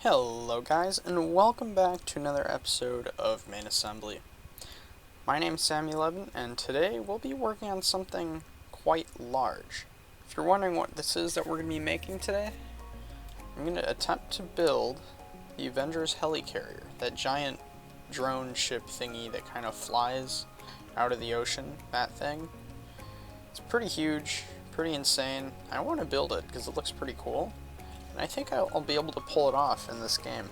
Hello guys, and welcome back to another episode of Main Assembly. My name's Sam11, and today we'll be working on something quite large. If you're wondering what this is that we're going to be making today, I'm going to attempt to build the Avengers Helicarrier, that giant drone ship thingy that kind of flies out of the ocean, that thing. It's pretty huge, pretty insane. I want to build it because it looks pretty cool. And I think I'll be able to pull it off in this game.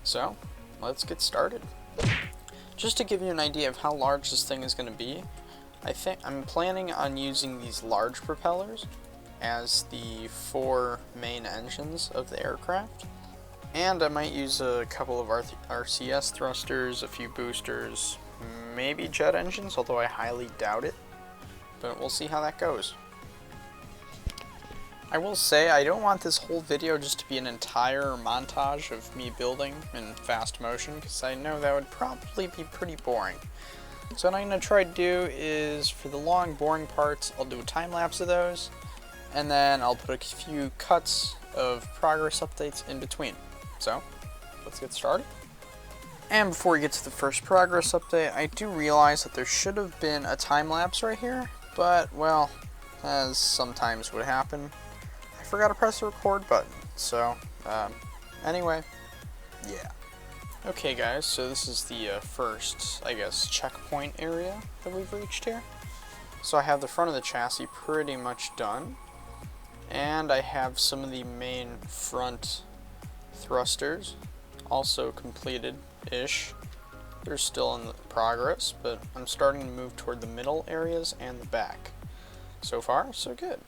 So, let's get started. Just to give you an idea of how large this thing is going to be, I'm planning on using these large propellers as the 4 main engines of the aircraft. And I might use a couple of RCS thrusters, a few boosters, maybe jet engines, although I highly doubt it. But we'll see how that goes. I will say, I don't want this whole video just to be an entire montage of me building in fast motion, because I know that would probably be pretty boring. So what I'm going to try to do is, for the long, boring parts, I'll do a time-lapse of those, and then I'll put a few cuts of progress updates in between. So, let's get started. And before we get to the first progress update, I do realize that there should have been a time-lapse right here, but, well, as sometimes would happen, I forgot to press the record button, so, anyway, yeah. Okay guys, so this is the first, I guess, checkpoint area that we've reached here. So I have the front of the chassis pretty much done, and I have some of the main front thrusters also completed-ish. They're still in progress, but I'm starting to move toward the middle areas and the back. So far, so good.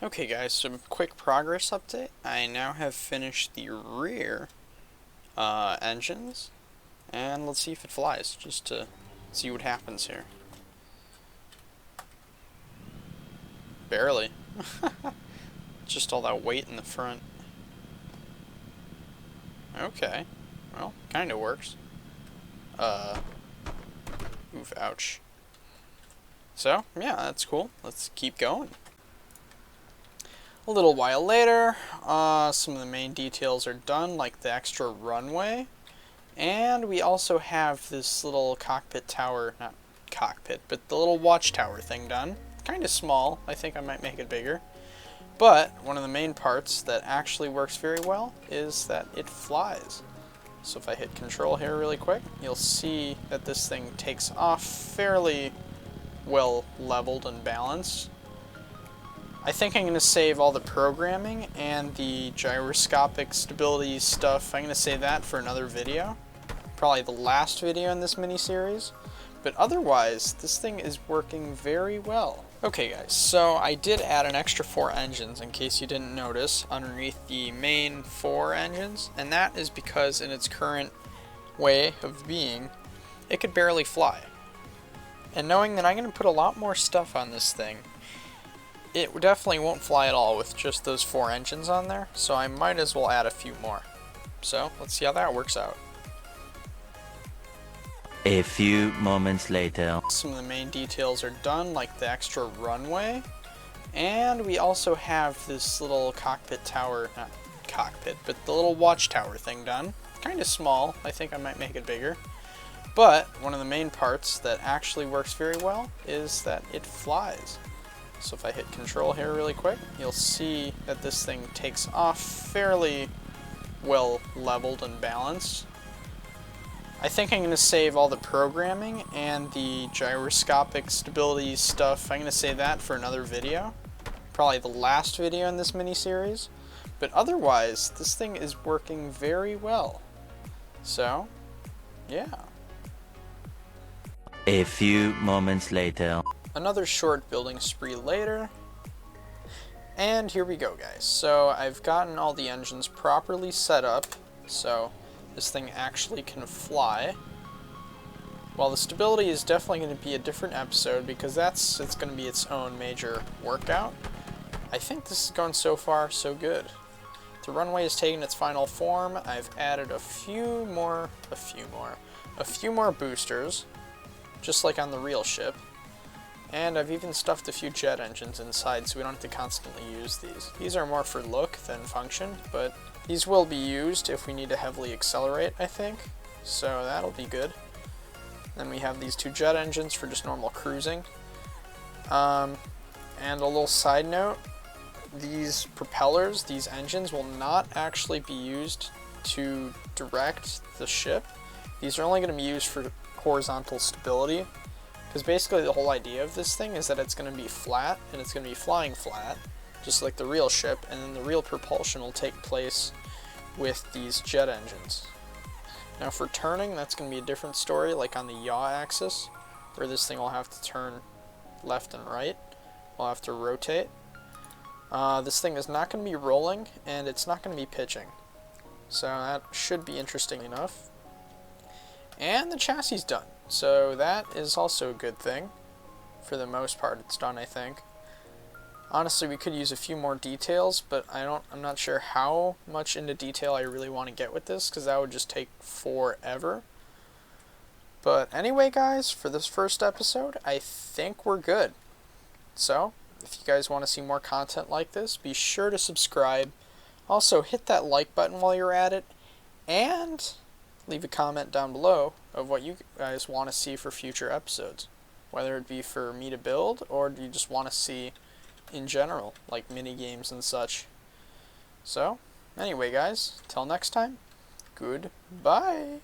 Okay guys, some quick progress update. I now have finished the rear engines, and let's see if it flies, just to see what happens here. Barely. Just all that weight in the front. Okay. Well, kinda works. Oof, ouch. So, yeah, that's cool. Let's keep going. A little while later, some of the main details are done, like the extra runway. And we also have this little cockpit tower, not cockpit, but the little watchtower thing done. Kind of small. I think I might make it bigger. But one of the main parts that actually works very well is that it flies. So if I hit control here really quick, you'll see that this thing takes off fairly well leveled and balanced. I think I'm going to save all the programming and the gyroscopic stability stuff. I'm going to save that for another video. Probably the last video in this mini-series. But otherwise, this thing is working very well. Okay guys, so I did add an extra 4 engines, in case you didn't notice, underneath the main 4 engines. And that is because in its current way of being, it could barely fly. And knowing that I'm going to put a lot more stuff on this thing, it definitely won't fly at all with just those 4 engines on there, so I might as well add a few more. So, let's see how that works out. A few moments later. Some of the main details are done, like the extra runway. And we also have this little cockpit tower, not cockpit, but the little watchtower thing done. Kind of small. I think I might make it bigger. But one of the main parts that actually works very well is that it flies. So if I hit control here really quick, you'll see that this thing takes off fairly well leveled and balanced. I think I'm going to save all the programming and the gyroscopic stability stuff. I'm going to save that for another video. Probably the last video in this mini-series. But otherwise, this thing is working very well. So, yeah. A few moments later. Another short building spree later. And here we go, guys. So I've gotten all the engines properly set up. So this thing actually can fly. While the stability is definitely going to be a different episode because it's going to be its own major workout. I think this is going so far so good. The runway has taken its final form. I've added a few more boosters, just like on the real ship. And I've even stuffed a few jet engines inside so we don't have to constantly use these. These are more for look than function, but these will be used if we need to heavily accelerate, I think. So that'll be good. Then we have these 2 jet engines for just normal cruising. And a little side note, these propellers, these engines, will not actually be used to direct the ship. These are only going to be used for horizontal stability. Because basically the whole idea of this thing is that it's going to be flat, and it's going to be flying flat, just like the real ship, and then the real propulsion will take place with these jet engines. Now for turning, that's going to be a different story, like on the yaw axis, where this thing will have to turn left and right. We'll have to rotate. This thing is not going to be rolling, and it's not going to be pitching. So that should be interesting enough. And the chassis is done. So that is also a good thing. For the most part, it's done, I think. Honestly, we could use a few more details, but I'm not sure how much into detail I really want to get with this, because that would just take forever. But anyway, guys, for this first episode, I think we're good. So, if you guys want to see more content like this, be sure to subscribe. Also, hit that like button while you're at it, and leave a comment down below of what you guys want to see for future episodes. Whether it be for me to build, or do you just want to see in general, like mini games and such. So, anyway guys, till next time, goodbye.